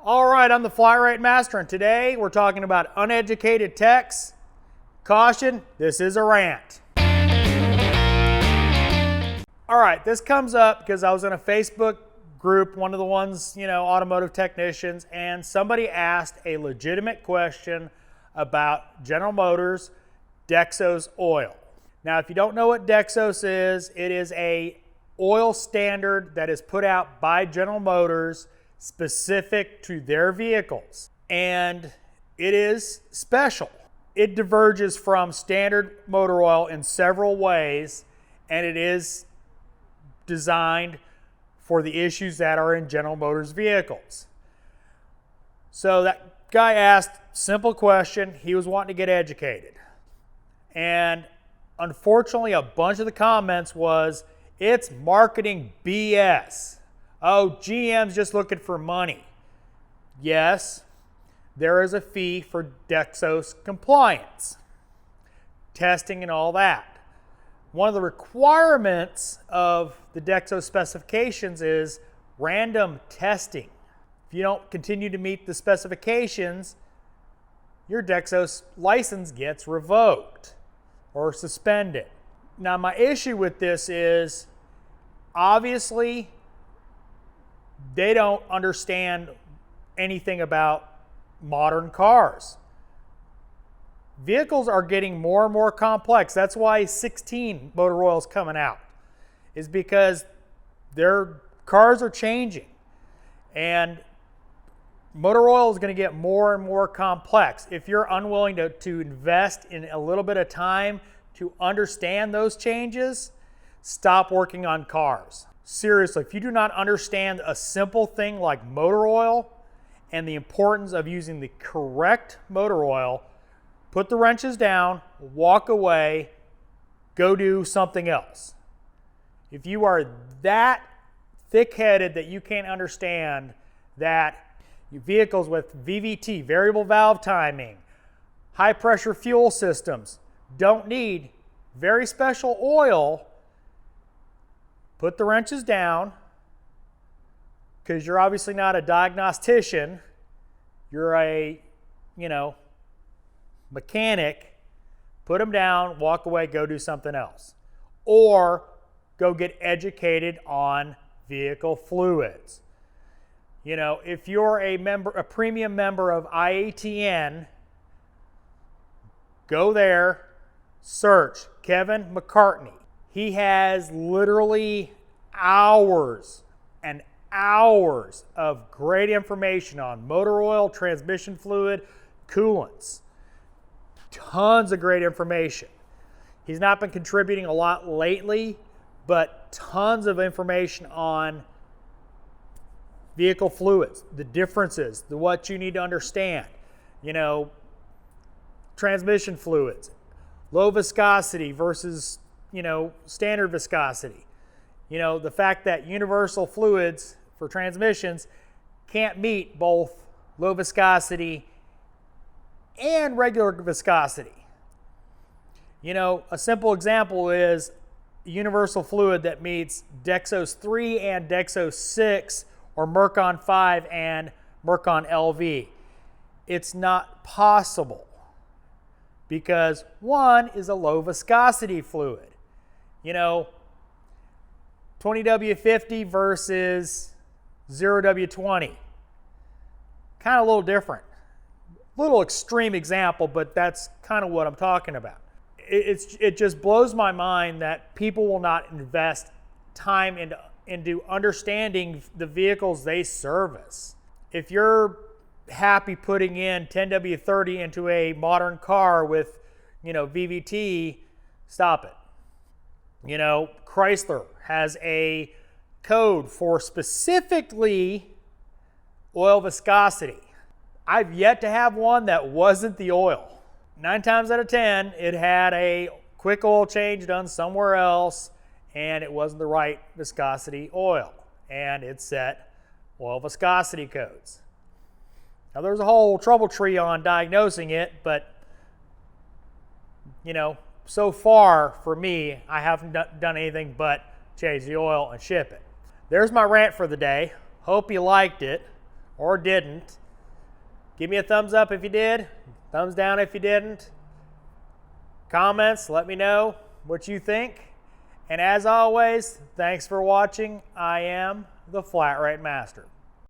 All right, I'm the flatratemaster, and today we're talking about uneducated techs. Caution, this is a rant. All right, this comes up because I was in a Facebook group, one of the ones, automotive technicians, and somebody asked a legitimate question about General Motors Dexos oil. Now, if you don't know what Dexos is, it is a oil standard that is put out by General Motors specific to their vehicles, and it is special. It diverges from standard motor oil in several ways, and it is designed for the issues that are in General Motors vehicles. So that guy asked a simple question. He was wanting to get educated, and unfortunately a bunch of the comments was, it's marketing BS. Oh, GM's just looking for money. Yes, there is a fee for Dexos compliance, testing and all that. One of the requirements of the Dexos specifications is random testing. If you don't continue to meet the specifications, your Dexos license gets revoked or suspended. Now, my issue with this is, obviously, they don't understand anything about modern cars. Vehicles are getting more and more complex. That's why 16 motor oil is coming out, is because their cars are changing. And motor oil is going to get more and more complex. If you're unwilling to invest in a little bit of time to understand those changes, stop working on cars. Seriously, if you do not understand a simple thing like motor oil and the importance of using the correct motor oil, put the wrenches down, walk away, go do something else. If you are that thick-headed that you can't understand that vehicles with VVT, variable valve timing, high-pressure fuel systems don't need very special oil, put the wrenches down, because you're obviously not a diagnostician. You're a, mechanic. Put them down, walk away, go do something else. Or go get educated on vehicle fluids. If you're a premium member of IATN, go there, search Kevin McCartney. He has literally hours and hours of great information on motor oil, transmission fluid, coolants. Tons of great information. He's not been contributing a lot lately, but tons of information on vehicle fluids, the differences, what you need to understand. Transmission fluids, low viscosity versus standard viscosity. The fact that universal fluids for transmissions can't meet both low viscosity and regular viscosity. A simple example is a universal fluid that meets Dexos 3 and Dexos 6 or Mercon 5 and Mercon LV. It's not possible because one is a low viscosity fluid. 20W50 versus 0W20. Kind of a little different. Little extreme example, but that's kind of what I'm talking about. It just blows my mind that people will not invest time into understanding the vehicles they service. If you're happy putting in 10W30 into a modern car with VVT, stop it. Chrysler has a code for specifically oil viscosity. I've yet to have one that wasn't the oil. 9 times out of 10, it had a quick oil change done somewhere else, and it wasn't the right viscosity oil, and it set oil viscosity codes. Now, there's a whole trouble tree on diagnosing it, but so far for me, I haven't done anything but change the oil and ship it. There's my rant for the day. Hope you liked it. or didn't. Give me a thumbs up if you did, thumbs down if you didn't. Comments, let me know what you think. And as always, thanks for watching. I am the Flat Rate Master.